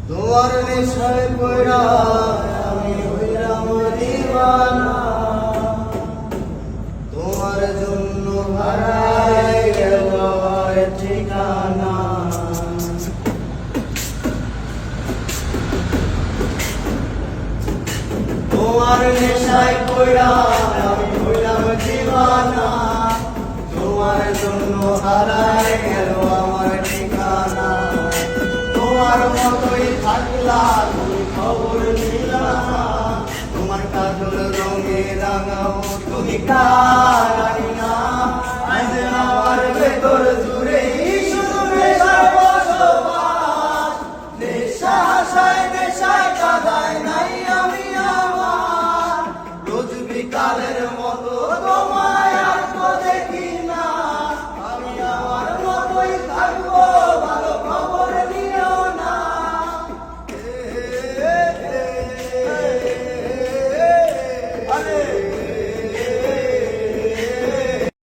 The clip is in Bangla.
তোমার নেশায় পড়া আমি হইলাম দিওয়ানা, তোমার জন্য হারাই গেল আমার ঠিকানা। তোমার নেশায় পড়া আমি হইলাম দিওয়ানা, তোমার জন্য হারাই গেল আমার ঠিকানা। তোমার মতোই থাকলা তুমি খবর নিলা না, তোমার কাজল রঙে রাঙাও তুমি কার